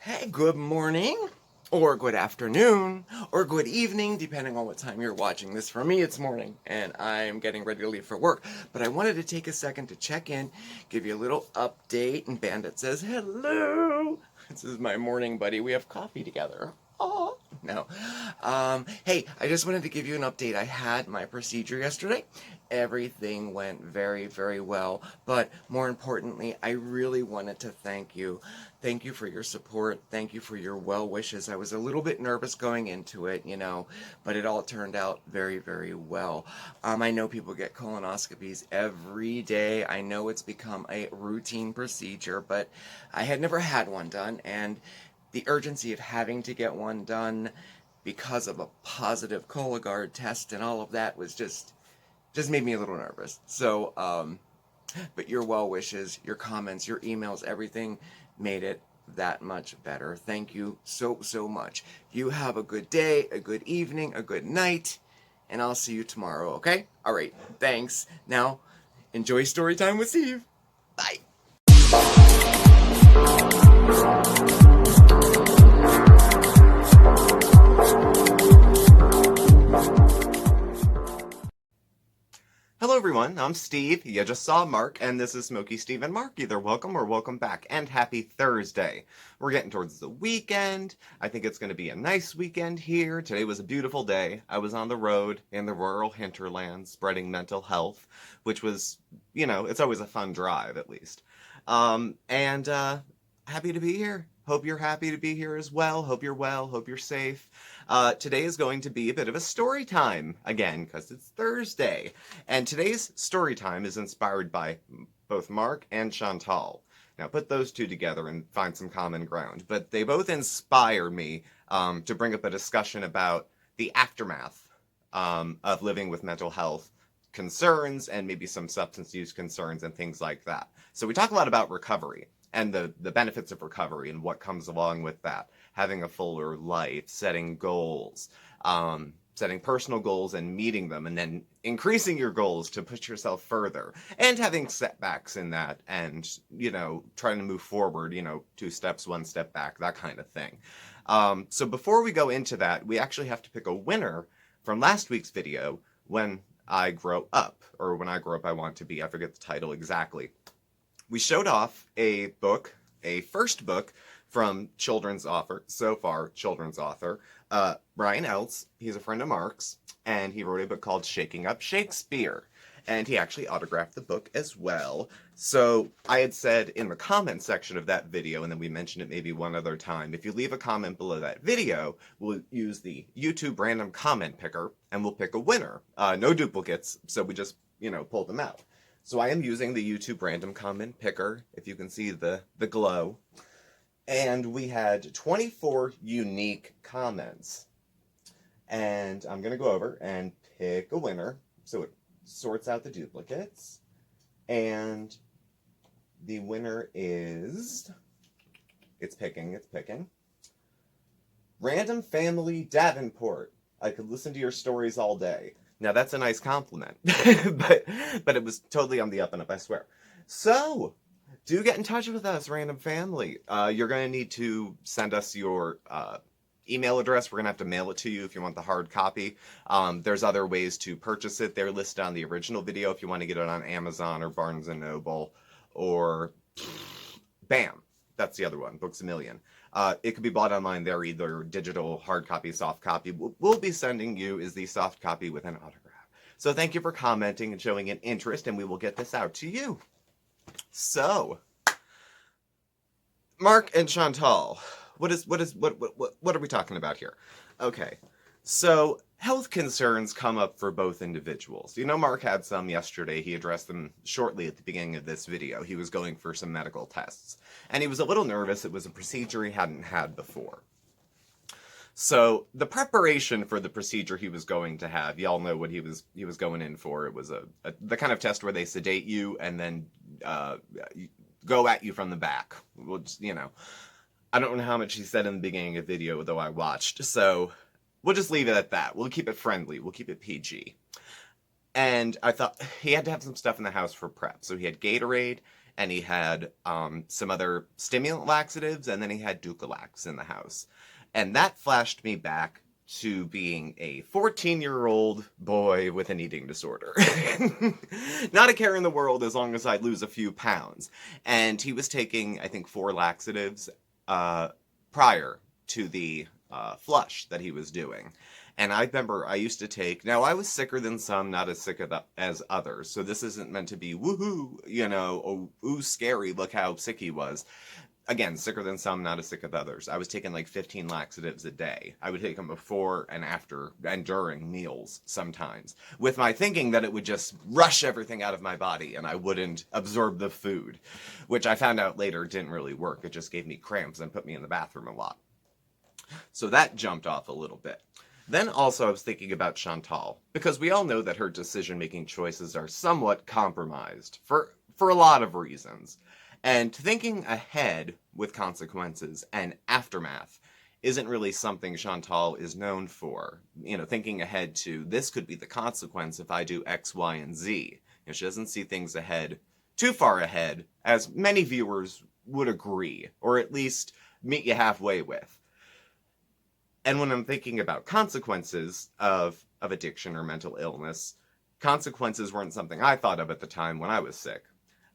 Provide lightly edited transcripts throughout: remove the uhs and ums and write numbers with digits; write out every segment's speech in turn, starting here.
Hey, good morning, or good afternoon, or good evening, depending on what time you're watching this. For me, it's morning, and I'm getting ready to leave for work. But I wanted to take a second to check in, give you a little update, and Bandit says, hello! This is my morning buddy. We have coffee together. Oh, no. Hey, I just wanted to give you an update. I had my procedure yesterday. Everything went very, very well. But more importantly, I really wanted to thank you. Thank you for your support. Thank you for your well wishes. I was a little bit nervous going into it, but it all turned out very, very well. I know people get colonoscopies every day. I know it's become a routine procedure, but I had never had one done, and the urgency of having to get one done because of a positive Cologuard test and all of that was just made me a little nervous. So, but your well wishes, your comments, your emails, everything made it that much better. Thank you so, so much. You have a good day, a good evening, a good night, and I'll see you tomorrow, okay? All right, thanks. Now, enjoy story time with Steve. Bye. Hello everyone, I'm Steve, you just saw Mark, and this is SmokeySteveAndMarc. Either welcome or welcome back, and happy Thursday. We're getting towards the weekend. I think it's going to be a nice weekend here. Today was a beautiful day. I was on the road in the rural hinterland spreading mental health, which was, it's always a fun drive at least. Happy to be here. Hope you're happy to be here as well. Hope you're well. Hope you're safe. Today is going to be a bit of a story time again, because it's Thursday. And today's story time is inspired by both Mark and Chantal. Now, put those two together and find some common ground. But they both inspire me to bring up a discussion about the aftermath of living with mental health concerns and maybe some substance use concerns and things like that. So we talk a lot about recovery and the benefits of recovery and what comes along with that. Having a fuller life, setting goals, setting personal goals and meeting them, and then increasing your goals to push yourself further, and having setbacks in that, and, trying to move forward, 2 steps, 1 step back, that kind of thing. So before we go into that, we actually have to pick a winner from last week's video, When I Grow Up, or When I Grow Up I Want to Be. I forget the title exactly. We showed off a book, a first book from children's author, Brian Eltz. He's a friend of Mark's, and he wrote a book called Up Shakespeare. And he actually autographed the book as well. So I had said in the comment section of that video, and then we mentioned it maybe one other time, if you leave a comment below that video, we'll use the YouTube random comment picker, and we'll pick a winner. No duplicates, so we just, pull them out. So I am using the YouTube random comment picker, if you can see the glow. And we had 24 unique comments. And I'm going to go over and pick a winner. So it sorts out the duplicates. And the winner is... It's picking. Random Family Davenport. I could listen to your stories all day. Now, that's a nice compliment, but it was totally on the up and up, I swear. So, do get in touch with us, Random Family. You're going to need to send us your email address. We're going to have to mail it to you if you want the hard copy. There's other ways to purchase it. They're listed on the original video if you want to get it on Amazon or Barnes & Noble or BAM. That's the other one, Books A Million. It could be bought online. They're either digital, hard copy, soft copy. We'll be sending you is the soft copy with an autograph. So thank you for commenting and showing an interest, and we will get this out to you. So, Mark and Chantal, what are we talking about here? Okay, so health concerns come up for both individuals. Mark had some yesterday. He addressed them shortly at the beginning of this video. He was going for some medical tests, and he was a little nervous. It was a procedure he hadn't had before. So the preparation for the procedure he was going to have, y'all know what he was going in for. It was the kind of test where they sedate you and then go at you from the back. Which, I don't know how much he said in the beginning of the video, though I watched. So we'll just leave it at that. We'll keep it friendly. We'll keep it PG. And I thought he had to have some stuff in the house for prep. So he had Gatorade and he had some other stimulant laxatives, and then he had Dulcolax in the house. And that flashed me back to being a 14-year-old boy with an eating disorder. Not a care in the world as long as I lose a few pounds. And he was taking, I think, 4 laxatives prior to the flush that he was doing. And I remember I used to take, now I was sicker than some, not as sick as others. So this isn't meant to be woohoo, oh, ooh, scary, look how sick he was. Again, sicker than some, not as sick as others. I was taking like 15 laxatives a day. I would take them before and after and during meals sometimes, with my thinking that it would just rush everything out of my body and I wouldn't absorb the food, which I found out later didn't really work. It just gave me cramps and put me in the bathroom a lot. So that jumped off a little bit. Then also I was thinking about Chantal, because we all know that her decision-making choices are somewhat compromised for a lot of reasons. And thinking ahead with consequences and aftermath isn't really something Chantal is known for. Thinking ahead to, this could be the consequence if I do X, Y, and Z. She doesn't see things ahead, too far ahead, as many viewers would agree, or at least meet you halfway with. And when I'm thinking about consequences of addiction or mental illness, consequences weren't something I thought of at the time when I was sick.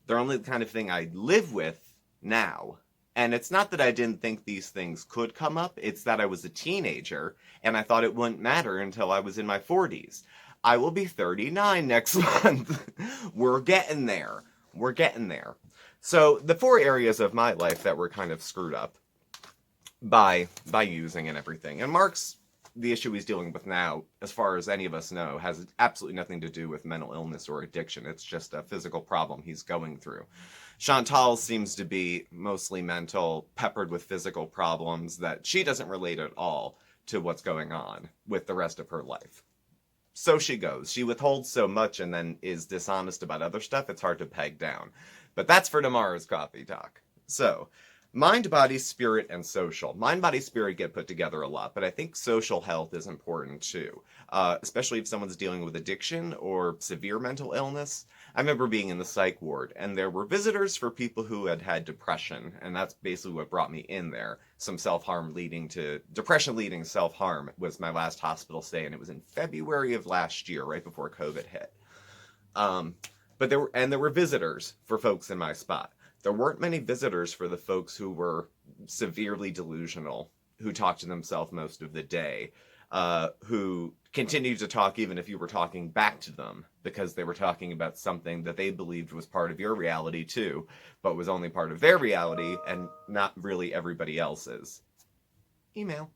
They're only the kind of thing I live with now. And it's not that I didn't think these things could come up, it's that I was a teenager and I thought it wouldn't matter until I was in my 40s. I will be 39 next month. We're getting there. We're getting there. So the 4 areas of my life that were kind of screwed up by using and everything. And Mark's, the issue he's dealing with now, as far as any of us know, has absolutely nothing to do with mental illness or addiction. It's just a physical problem he's going through. Chantal seems to be mostly mental, peppered with physical problems that she doesn't relate at all to what's going on with the rest of her life. So she goes. She withholds so much and then is dishonest about other stuff, it's hard to peg down. But that's for tomorrow's coffee talk. So, mind, body, spirit, and social. Mind, body, spirit get put together a lot, but I think social health is important too, especially if someone's dealing with addiction or severe mental illness. I remember being in the psych ward, and there were visitors for people who had had depression, and that's basically what brought me in there. Some self-harm leading to depression leading self-harm was my last hospital stay, and it was in February of last year, right before COVID hit. But there were visitors for folks in my spot. There weren't many visitors for the folks who were severely delusional, who talked to themselves most of the day, who continued to talk even if you were talking back to them, because they were talking about something that they believed was part of your reality too, but was only part of their reality and not really everybody else's. Email.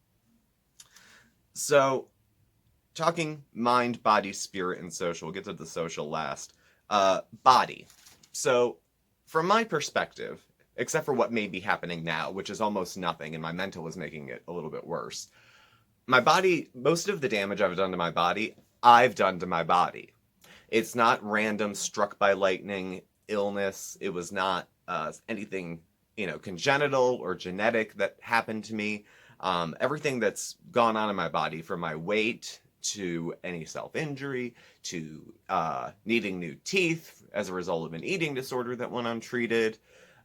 So, talking mind, body, spirit, and social. We'll get to the social last. Body. So, from my perspective, except for what may be happening now, which is almost nothing, and my mental is making it a little bit worse, my body, most of the damage I've done to my body, I've done to my body. It's not random, struck by lightning, illness. It was not anything, congenital or genetic that happened to me. Everything that's gone on in my body, from my weight to any self-injury, to needing new teeth as a result of an eating disorder that went untreated.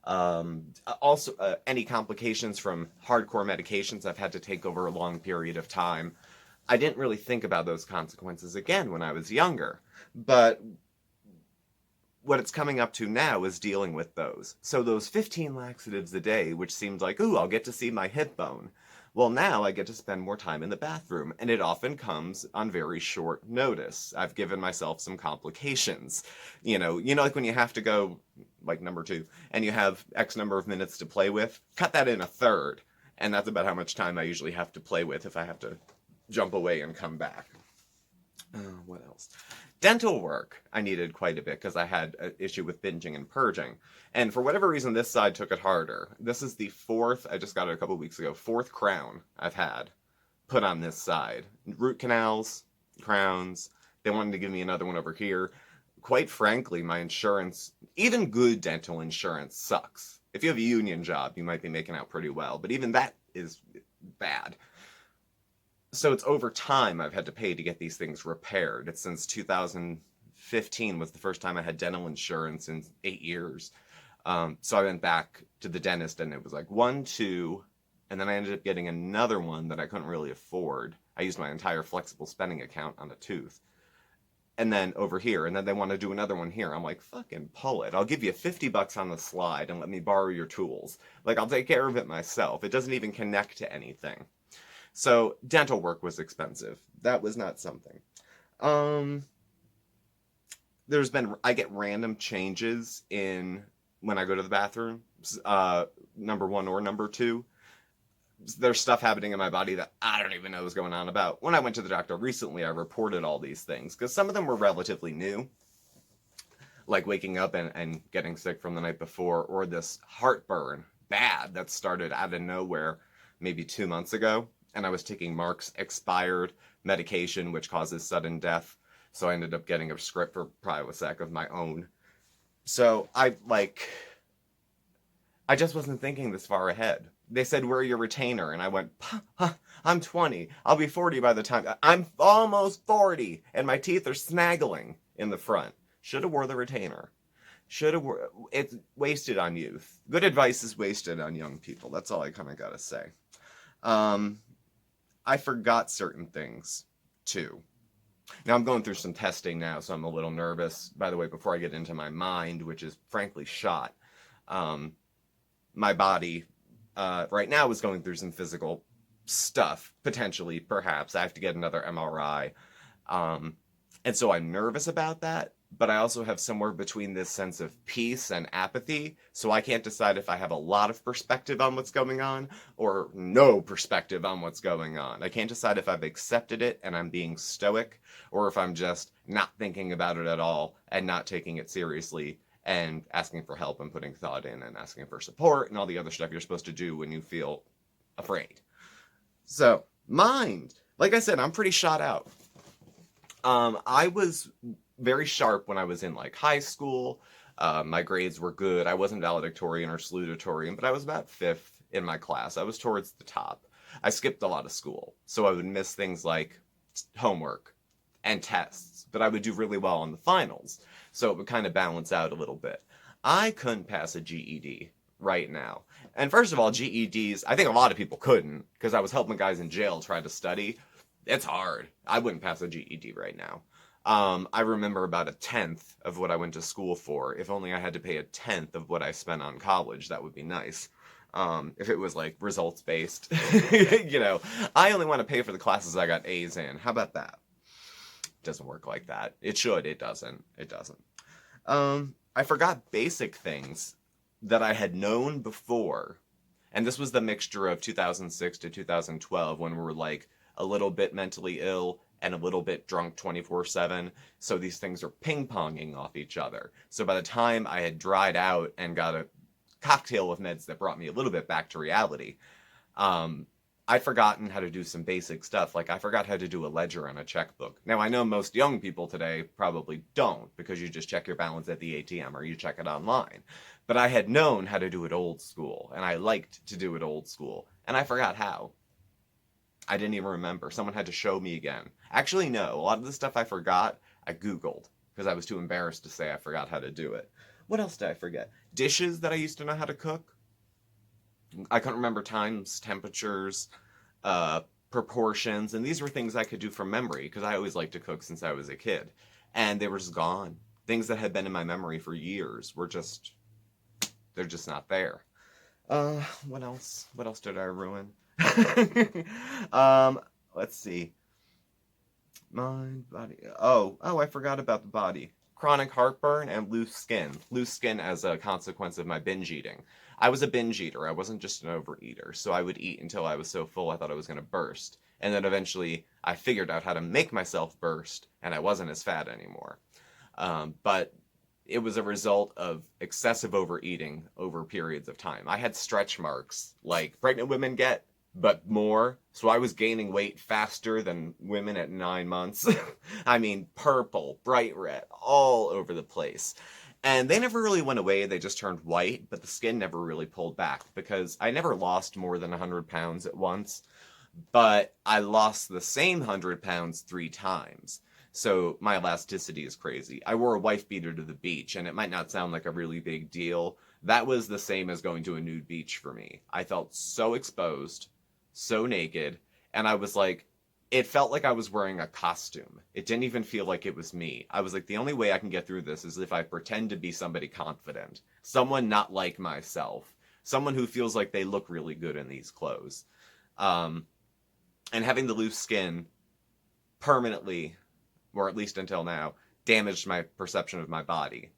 Also, any complications from hardcore medications I've had to take over a long period of time. I didn't really think about those consequences again when I was younger, but what it's coming up to now is dealing with those. So those 15 laxatives a day, which seemed like, ooh, I'll get to see my hip bone. Well, now I get to spend more time in the bathroom, and it often comes on very short notice. I've given myself some complications. Like when you have to go, like number 2, and you have X number of minutes to play with, cut that in a third. And that's about how much time I usually have to play with if I have to jump away and come back. What else? Dental work I needed quite a bit because I had an issue with binging and purging. And for whatever reason, this side took it harder. This is the 4th, I just got it a couple weeks ago, 4th crown I've had put on this side. Root canals, crowns, they wanted to give me another one over here. Quite frankly, my insurance, even good dental insurance, sucks. If you have a union job, you might be making out pretty well, but even that is bad. So it's over time I've had to pay to get these things repaired. It's since 2015 was the first time I had dental insurance in 8 years. So I went back to the dentist and it was like 1, 2, and then I ended up getting another one that I couldn't really afford. I used my entire flexible spending account on a tooth. And then over here, and then they want to do another one here. I'm like, fucking pull it. I'll give you $50 on the slide and let me borrow your tools. Like, I'll take care of it myself. It doesn't even connect to anything. So dental work was expensive. That was not something. I get random changes in when I go to the bathroom, number 1 or number 2. There's stuff happening in my body that I don't even know what's going on about. When I went to the doctor recently, I reported all these things because some of them were relatively new, like waking up and getting sick from the night before, or this heartburn bad that started out of nowhere maybe 2 months ago. And I was taking Marc's expired medication, which causes sudden death. So I ended up getting a script for Prilosec of my own. So I just wasn't thinking this far ahead. They said, wear your retainer. And I went, I'm 20. I'll be 40 by the time. I'm almost 40. And my teeth are snaggling in the front. Should have wore the retainer. It's wasted on youth. Good advice is wasted on young people. That's all I kind of got to say. I forgot certain things, too. Now, I'm going through some testing now, so I'm a little nervous. By the way, before I get into my mind, which is frankly shot, my body right now is going through some physical stuff, potentially, perhaps. I have to get another MRI. And so I'm nervous about that, but I also have somewhere between this sense of peace and apathy, so I can't decide if I have a lot of perspective on what's going on or no perspective on what's going on. I can't decide if I've accepted it and I'm being stoic, or if I'm just not thinking about it at all and not taking it seriously and asking for help and putting thought in and asking for support and all the other stuff you're supposed to do when you feel afraid. So, mind. Like I said, I'm pretty shot out. I was very sharp when I was in like high school. My grades were good. I wasn't valedictorian or salutatorian, but I was about 5th in my class. I was towards the top. I skipped a lot of school, so I would miss things like homework and tests, but I would do really well on the finals, so it would kind of balance out a little bit. I couldn't pass a GED right now. And first of all, GEDs, I think a lot of people couldn't, because I was helping guys in jail try to study. It's hard. I wouldn't pass a GED right now. I remember about 1/10 of what I went to school for. If only I had to pay 1/10 of what I spent on college, that would be nice. If it was like results based, I only want to pay for the classes I got A's in. How about that? It doesn't work like that. It should. It doesn't. I forgot basic things that I had known before. And this was the mixture of 2006 to 2012 when we were like a little bit mentally ill and a little bit drunk 24/7. So these things are ping-ponging off each other. So by the time I had dried out and got a cocktail of meds that brought me a little bit back to reality, I'd forgotten how to do some basic stuff. Like I forgot how to do a ledger on a checkbook. Now I know most young people today probably don't, because you just check your balance at the ATM or you check it online. But I had known how to do it old school, and I liked to do it old school, and I forgot how. I didn't even remember. Someone had to show me again. Actually, no. A lot of the stuff I forgot, I Googled, because I was too embarrassed to say I forgot how to do it. What else did I forget? Dishes that I used to know how to cook. I couldn't remember times, temperatures, proportions, and these were things I could do from memory, because I always liked to cook since I was a kid. And they were just gone. Things that had been in my memory for years were just, they're just not there. What else? What else did I ruin? Let's see. Mind, body. Oh, I forgot about the body. Chronic heartburn and loose skin. Loose skin as a consequence of my binge eating. I was a binge eater. I wasn't just an overeater. So I would eat until I was so full I thought I was going to burst. And then eventually I figured out how to make myself burst, and I wasn't as fat anymore. But it was a result of excessive overeating over periods of time. I had stretch marks like pregnant women get, but more. So I was gaining weight faster than women at 9 months. I mean, purple, bright red, all over the place. And they never really went away. They just turned white, but the skin never really pulled back, because I never lost more than 100 pounds at once, but I lost the same 100 pounds 3 times. So my elasticity is crazy. I wore a wife beater to the beach, and it might not sound like a really big deal, That was the same as going to a nude beach for me. I felt so exposed, so naked, and I was like, it felt like I was wearing a costume. It didn't even feel like it was me. I was like, the only way I can get through this is if I pretend to be somebody confident, someone not like myself, someone who feels like they look really good in these clothes. Um, and having the loose skin permanently, or at least until now, damaged my perception of my body.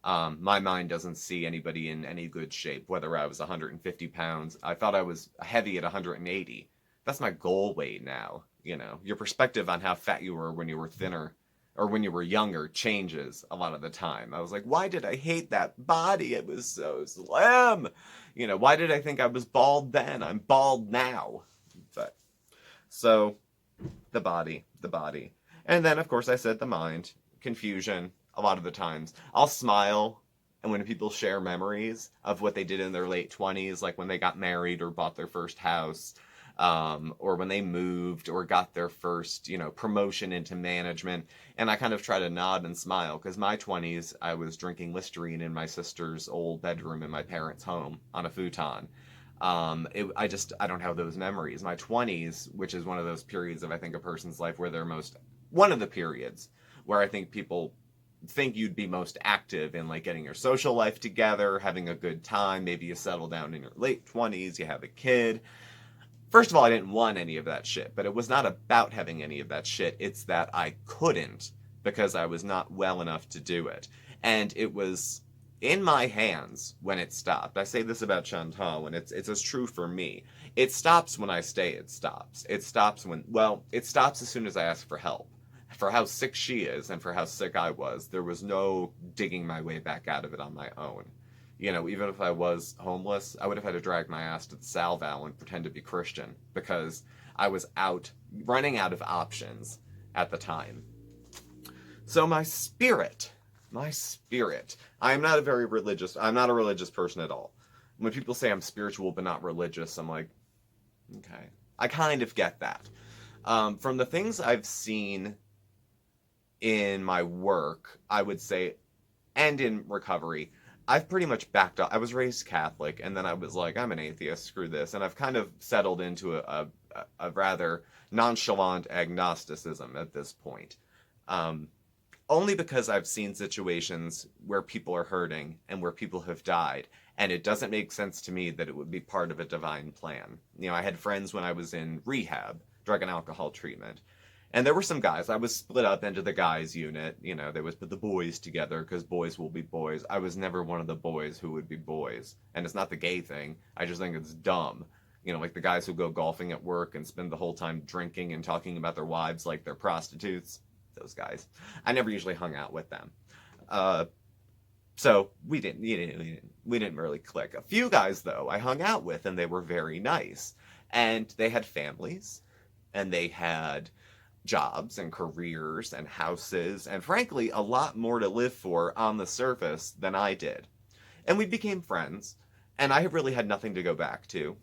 My mind doesn't see anybody in any good shape, whether I was 150 pounds. I thought I was heavy at 180. That's my goal weight now. You know, your perspective on how fat you were when you were thinner or when you were younger changes a lot of the time. I was like, why did I hate that body? It was so slim. You know, why did I think I was bald then? I'm bald now. But so the body. And then, of course, I said the mind, confusion, a lot of the times. I'll smile, and when people share memories of what they did in their late 20s, like when they got married or bought their first house, or when they moved or got their first, promotion into management, and I kind of try to nod and smile, because my 20s, I was drinking Listerine in my sister's old bedroom in my parents' home on a futon. I don't have those memories. My 20s, which is one of those periods of, I think, a person's life where they're one of the periods where I think people think you'd be most active in, like, getting your social life together, having a good time. Maybe you settle down in your late 20s, you have a kid. First of all, I didn't want any of that shit, but it was not about having any of that shit. It's that I couldn't because I was not well enough to do it. And it was in my hands when it stopped. I say this about Chantal, and it's as true for me. It stops when I say it stops. It stops it stops as soon as I ask for help. For how sick she is and for how sick I was, there was no digging my way back out of it on my own. Even if I was homeless, I would have had to drag my ass to the Salval and pretend to be Christian because I was running out of options at the time. So my spirit, I'm not a religious person at all. When people say I'm spiritual but not religious, I'm like, okay. I kind of get that. From the things I've seen in my work, I would say, and in recovery, I've pretty much backed up. I was raised Catholic, and then I was like, I'm an atheist, screw this. And I've kind of settled into a rather nonchalant agnosticism at this point. Only because I've seen situations where people are hurting and where people have died, and it doesn't make sense to me that it would be part of a divine plan. I had friends when I was in rehab, drug and alcohol treatment, and there were some guys. I was split up into the guys unit. They would put the boys together because boys will be boys. I was never one of the boys who would be boys. And it's not the gay thing. I just think it's dumb. Like the guys who go golfing at work and spend the whole time drinking and talking about their wives like they're prostitutes. Those guys. I never usually hung out with them. So we didn't really click. A few guys, though, I hung out with, and they were very nice. And they had families, and they had jobs and careers and houses, and frankly, a lot more to live for on the surface than I did. And we became friends, and I really had nothing to go back to.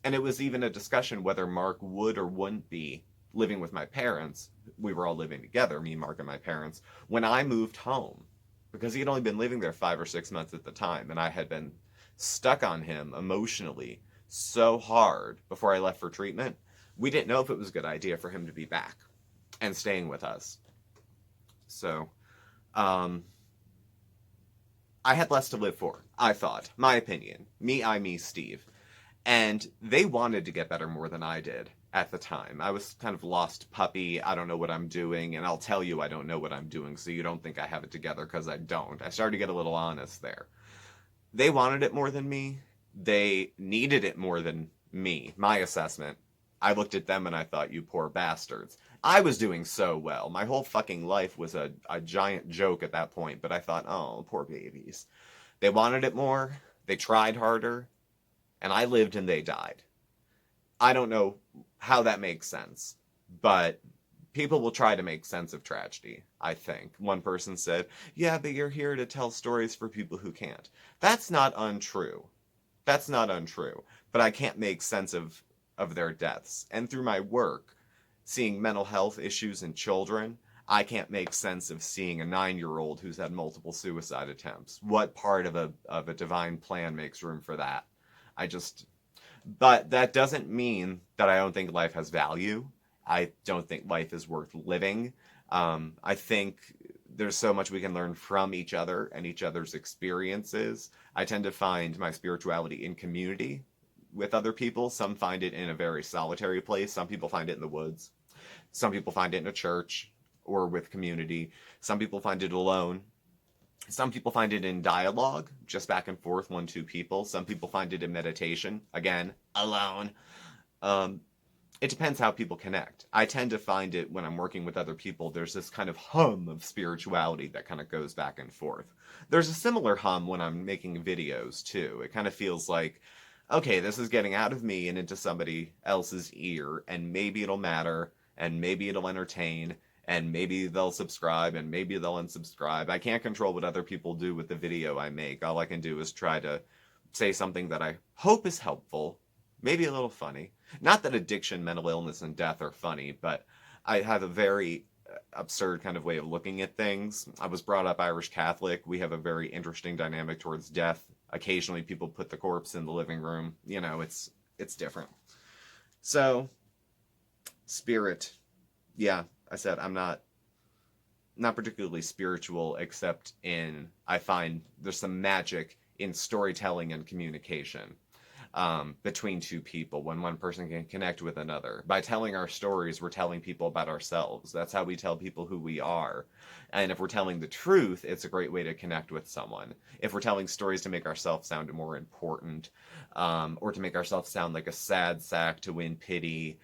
And it was even a discussion whether Mark would or wouldn't be living with my parents. We were all living together, me, Mark, and my parents, when I moved home. Because he had only been living there 5 or 6 months at the time, and I had been stuck on him emotionally so hard before I left for treatment. We didn't know if it was a good idea for him to be back and staying with us. So, I had less to live for, I thought. My opinion. Me, Steve. And they wanted to get better more than I did at the time. I was kind of lost puppy. I don't know what I'm doing, and I'll tell you I don't know what I'm doing, so you don't think I have it together, because I don't. I started to get a little honest there. They wanted it more than me. They needed it more than me. My assessment. I looked at them and I thought, you poor bastards. I was doing so well. My whole fucking life was a giant joke at that point, but I thought, oh, poor babies. They wanted it more. They tried harder. And I lived and they died. I don't know how that makes sense, but people will try to make sense of tragedy, I think. One person said, yeah, but you're here to tell stories for people who can't. That's not untrue. That's not untrue. But I can't make sense of their deaths. And through my work, seeing mental health issues in children, I can't make sense of seeing a 9-year-old who's had multiple suicide attempts. What part of a divine plan makes room for that? I just, but that doesn't mean that I don't think life has value. I don't think life is worth living. I think there's so much we can learn from each other and each other's experiences. I tend to find my spirituality in community with other people. Some find it in a very solitary place. Some people find it in the woods. Some people find it in a church or with community. Some people find it alone. Some people find it in dialogue, just back and forth, one, two people. Some people find it in meditation, again, alone. It depends how people connect. I tend to find it when I'm working with other people, there's this kind of hum of spirituality that kind of goes back and forth. There's a similar hum when I'm making videos, too. It kind of feels like, okay, this is getting out of me and into somebody else's ear, and maybe it'll matter, and maybe it'll entertain, and maybe they'll subscribe, and maybe they'll unsubscribe. I can't control what other people do with the video I make. All I can do is try to say something that I hope is helpful, maybe a little funny. Not that addiction, mental illness, and death are funny, but I have a very absurd kind of way of looking at things. I was brought up Irish Catholic. We have a very interesting dynamic towards death. Occasionally people put the corpse in the living room. You know, it's different. So, spirit. Yeah, I said I'm not particularly spiritual, except in I find there's some magic in storytelling and communication. Between two people when one person can connect with another. By telling our stories, we're telling people about ourselves. That's how we tell people who we are. And if we're telling the truth, it's a great way to connect with someone. If we're telling stories to make ourselves sound more important, or to make ourselves sound like a sad sack to win pity,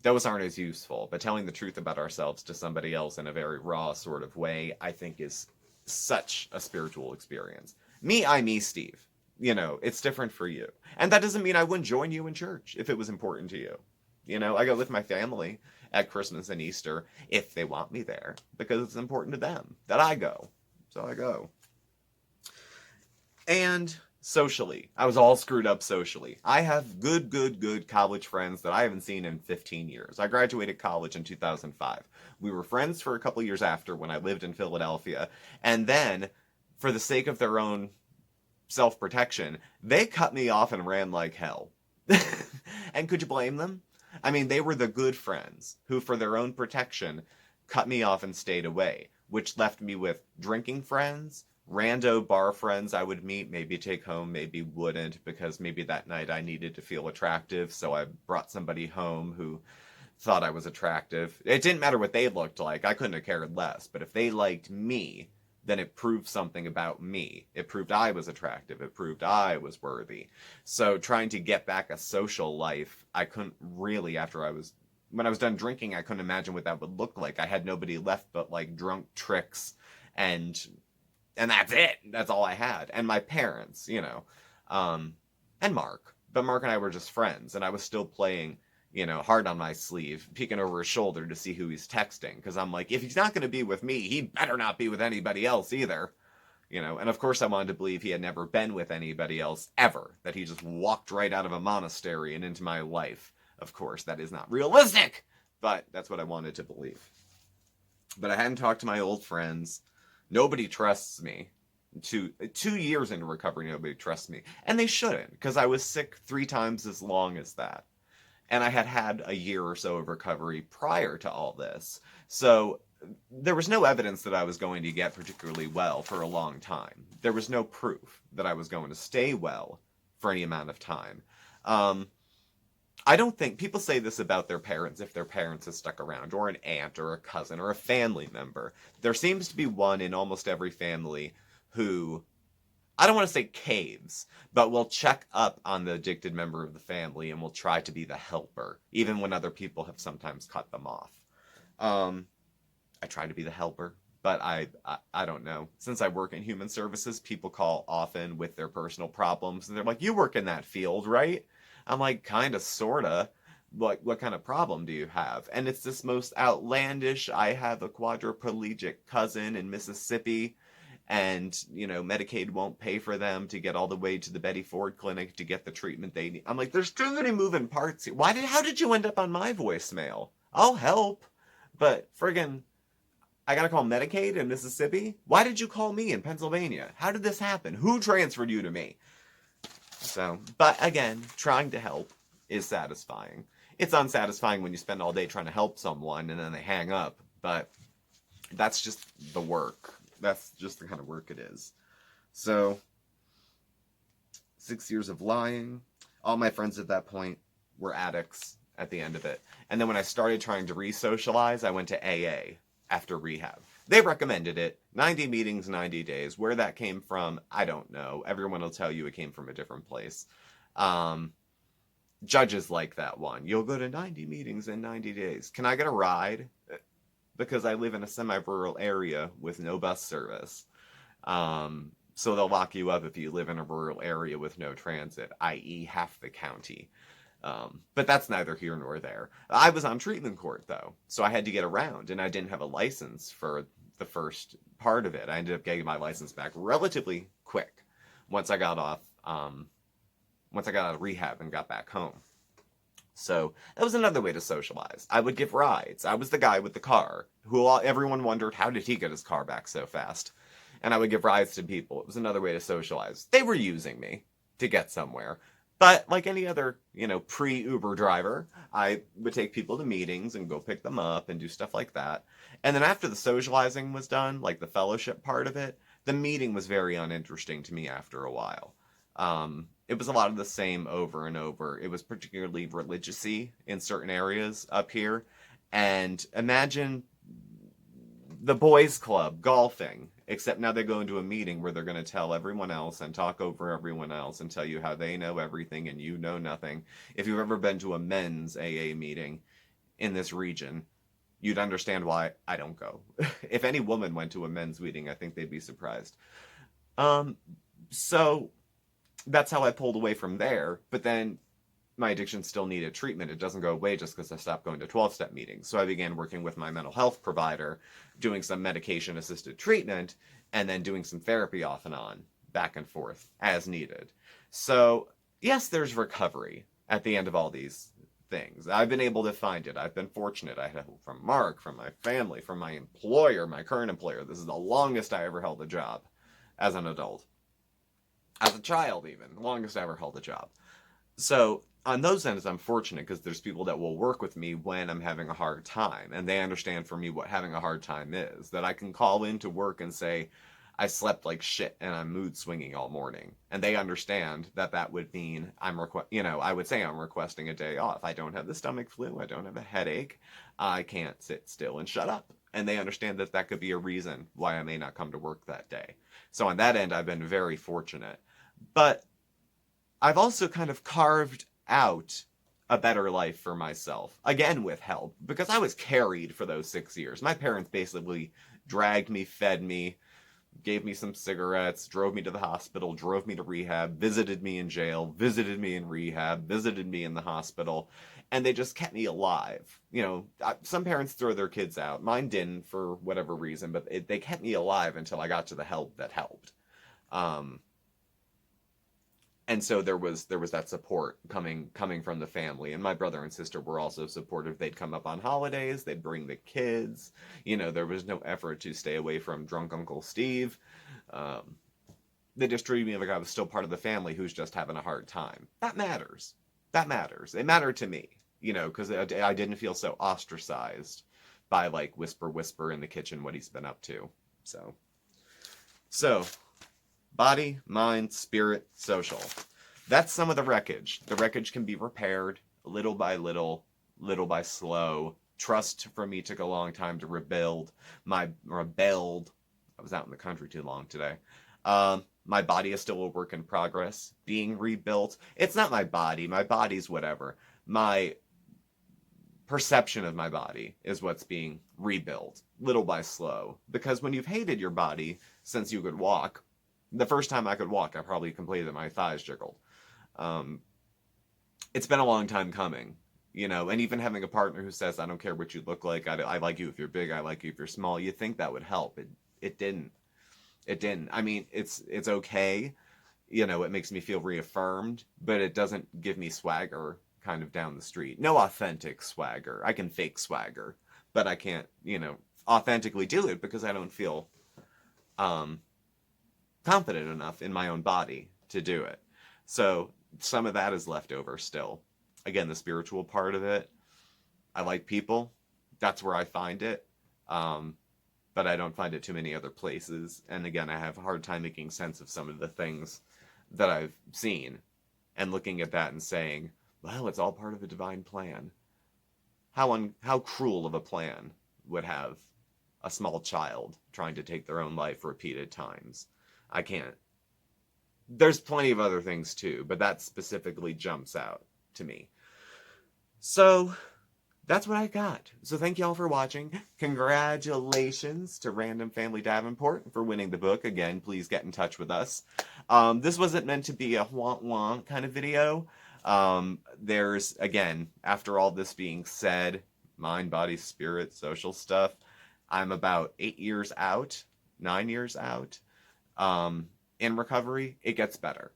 those aren't as useful. But telling the truth about ourselves to somebody else in a very raw sort of way, I think is such a spiritual experience. I'm me, Steve. You know, it's different for you. And that doesn't mean I wouldn't join you in church if it was important to you. You know, I go with my family at Christmas and Easter if they want me there because it's important to them that I go. So I go. And socially, I was all screwed up socially. I have good college friends that I haven't seen in 15 years. I graduated college in 2005. We were friends for a couple years after when I lived in Philadelphia. And then, for the sake of their own self-protection, they cut me off and ran like hell. And could you blame them? I mean, they were the good friends who, for their own protection, cut me off and stayed away, which left me with drinking friends, rando bar friends I would meet, maybe take home, maybe wouldn't, because maybe that night I needed to feel attractive, so I brought somebody home who thought I was attractive. It didn't matter what they looked like. I couldn't have cared less, but if they liked me, then it proved something about me. It proved I was attractive. It proved I was worthy. So trying to get back a social life, I couldn't really, when I was done drinking, I couldn't imagine what that would look like. I had nobody left but like drunk tricks and that's it. That's all I had. And my parents, you know, and Mark. But Mark and I were just friends and I was still playing, you know, hard on my sleeve, peeking over his shoulder to see who he's texting. Because I'm like, if he's not going to be with me, he better not be with anybody else either. You know, and of course I wanted to believe he had never been with anybody else ever. That he just walked right out of a monastery and into my life. Of course, that is not realistic. But that's what I wanted to believe. But I hadn't talked to my old friends. Nobody trusts me. 2 years into recovery, nobody trusts me. And they shouldn't, because I was sick 3 times as long as that. And I had a year or so of recovery prior to all this. So there was no evidence that I was going to get particularly well for a long time. There was no proof that I was going to stay well for any amount of time. I don't think people say this about their parents if their parents have stuck around, or an aunt or a cousin or a family member. There seems to be one in almost every family who, I don't want to say caves, but will check up on the addicted member of the family and will try to be the helper, even when other people have sometimes cut them off. I try to be the helper, but I don't know. Since I work in human services, people call often with their personal problems, and they're like, you work in that field, right? I'm like, kinda, sorta. Like, what kind of problem do you have? And it's this most outlandish, I have a quadriplegic cousin in Mississippi, and, you know, Medicaid won't pay for them to get all the way to the Betty Ford clinic to get the treatment they need. I'm like, there's too many moving parts here. How did you end up on my voicemail? I'll help. But friggin', I gotta call Medicaid in Mississippi? Why did you call me in Pennsylvania? How did this happen? Who transferred you to me? So, but again, trying to help is satisfying. It's unsatisfying when you spend all day trying to help someone and then they hang up, but that's just the work. That's just the kind of work it is. So, 6 years of lying. All my friends at that point were addicts at the end of it. And then when I started trying to re-socialize, I went to AA after rehab. They recommended it. 90 meetings, 90 days. Where that came from, I don't know. Everyone will tell you it came from a different place. Judges like that one. You'll go to 90 meetings in 90 days. Can I get a ride? Because I live in a semi-rural area with no bus service. So they'll lock you up if you live in a rural area with no transit, i.e. half the county. But that's neither here nor there. I was on treatment court, though, so I had to get around, and I didn't have a license for the first part of it. I ended up getting my license back relatively quick once I got out of rehab and got back home. So that was another way to socialize. I would give rides. I was the guy with the car who everyone wondered, how did he get his car back so fast? And I would give rides to people. It was another way to socialize. They were using me to get somewhere. But like any other, pre-Uber driver, I would take people to meetings and go pick them up and do stuff like that. And then after the socializing was done, like the fellowship part of it, the meeting was very uninteresting to me after a while. It was a lot of the same over and over. It was particularly religious-y in certain areas up here. And imagine the boys' club golfing, except now they go into a meeting where they're going to tell everyone else and talk over everyone else and tell you how they know everything and you know nothing. If you've ever been to a men's AA meeting in this region, you'd understand why I don't go. If any woman went to a men's meeting, I think they'd be surprised. So that's how I pulled away from there. But then my addiction still needed treatment. It doesn't go away just because I stopped going to 12-step meetings. So I began working with my mental health provider, doing some medication-assisted treatment, and then doing some therapy off and on, back and forth, as needed. So, yes, there's recovery at the end of all these things. I've been able to find it. I've been fortunate. I had help from Mark, from my family, from my employer, my current employer. This is the longest I ever held a job as an adult. As a child, even. The longest I ever held a job. So, on those ends, I'm fortunate because there's people that will work with me when I'm having a hard time. And they understand for me what having a hard time is. That I can call into work and say, I slept like shit and I'm mood swinging all morning. And they understand that that would mean I would say I'm requesting a day off. I don't have the stomach flu. I don't have a headache. I can't sit still and shut up. And they understand that that could be a reason why I may not come to work that day. So on that end, I've been very fortunate. But I've also kind of carved out a better life for myself, again with help, because I was carried for those 6 years. My parents basically dragged me, fed me, gave me some cigarettes, drove me to the hospital, drove me to rehab, visited me in jail, visited me in rehab, visited me in the hospital, and they just kept me alive. Some parents throw their kids out. Mine didn't for whatever reason, but they kept me alive until I got to the help that helped. And so there was that support coming from the family. And my brother and sister were also supportive. They'd come up on holidays. They'd bring the kids. There was no effort to stay away from drunk Uncle Steve. They just treated me like I was still part of the family who's just having a hard time. That matters. That matters. It mattered to me, because I didn't feel so ostracized by, like, whisper in the kitchen what he's been up to. So... body, mind, spirit, social. That's some of the wreckage. The wreckage can be repaired little by little by slow. Trust for me took a long time to rebuild. I was out in the country too long today. My body is still a work in progress. Being rebuilt. It's not my body. My body's whatever. My perception of my body is what's being rebuilt little by slow. Because when you've hated your body since you could walk, the first time I could walk, I probably complained that my thighs jiggled. It's been a long time coming, and even having a partner who says, I don't care what you look like, I like you if you're big, I like you if you're small, you think that would help. It didn't. It didn't. I mean, it's okay, it makes me feel reaffirmed, but it doesn't give me swagger kind of down the street. No authentic swagger. I can fake swagger, but I can't, authentically do it because I don't feel confident enough in my own body to do it. So some of that is left over still. Again, the spiritual part of it, I like people. That's where I find it. But I don't find it too many other places. And again, I have a hard time making sense of some of the things that I've seen and looking at that and saying, well, it's all part of a divine plan. How cruel of a plan would have a small child trying to take their own life repeated times? I can't. There's plenty of other things too, but that specifically jumps out to me. So that's what I got. So thank y'all for watching. Congratulations to Random Family Davenport for winning the book. Again, please get in touch with us. This wasn't meant to be a wah-wah kind of video. There's, again, after all this being said, mind, body, spirit, social stuff, I'm about 8 years out, 9 years out, in recovery. It gets better.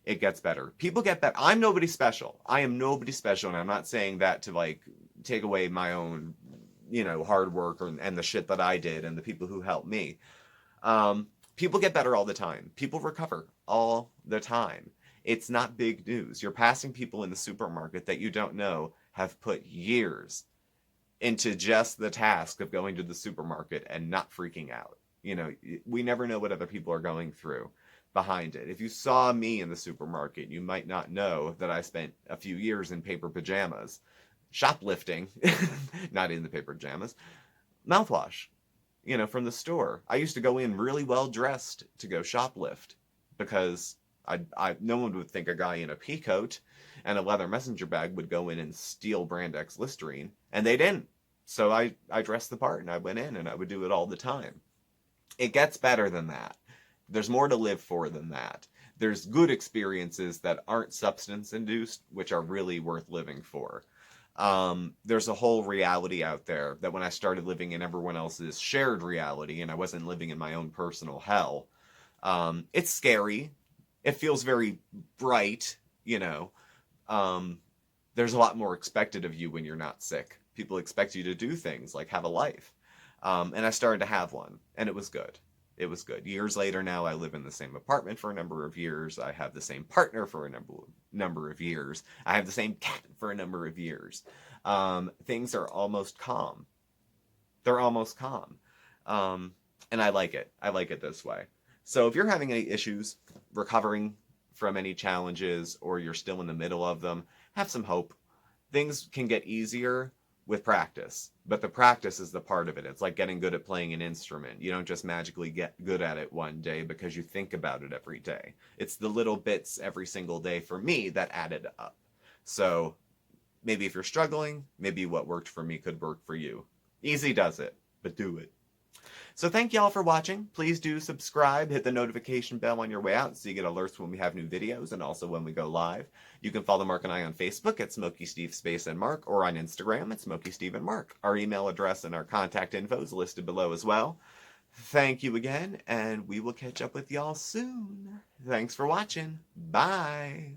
It gets better. People get better. I'm nobody special. I am nobody special, and I'm not saying that to, like, take away my own, hard work and the shit that I did and the people who helped me. People get better all the time. People recover all the time. It's not big news. You're passing people in the supermarket that you don't know have put years into just the task of going to the supermarket and not freaking out. We never know what other people are going through behind it. If you saw me in the supermarket, you might not know that I spent a few years in paper pajamas, shoplifting, not in the paper pajamas, mouthwash, from the store. I used to go in really well dressed to go shoplift because no one would think a guy in a pea coat and a leather messenger bag would go in and steal brand X Listerine, and they didn't. So I dressed the part and I went in and I would do it all the time. It gets better than that. There's more to live for than that. There's good experiences that aren't substance induced, which are really worth living for. There's a whole reality out there that when I started living in everyone else's shared reality and I wasn't living in my own personal hell, it's scary. It feels very bright, There's a lot more expected of you when you're not sick. People expect you to do things like have a life. And I started to have one, and it was good. It was good. Years later now, I live in the same apartment for a number of years. I have the same partner for a number of years. I have the same cat for a number of years. Things are almost calm. They're almost calm. And I like it. I like it this way. So if you're having any issues recovering from any challenges or you're still in the middle of them, have some hope. Things can get easier with practice, but the practice is the part of it. It's like getting good at playing an instrument. You don't just magically get good at it one day because you think about it every day. It's the little bits every single day for me that added up. So maybe if you're struggling, maybe what worked for me could work for you. Easy does it, but do it. So thank y'all for watching. Please do subscribe, hit the notification bell on your way out so you get alerts when we have new videos and also when we go live. You can follow Mark and I on Facebook at SmokeySteveAndMarc or on Instagram at SmokeySteveAndMarc. Our email address and our contact info is listed below as well. Thank you again, and we will catch up with y'all soon. Thanks for watching. Bye.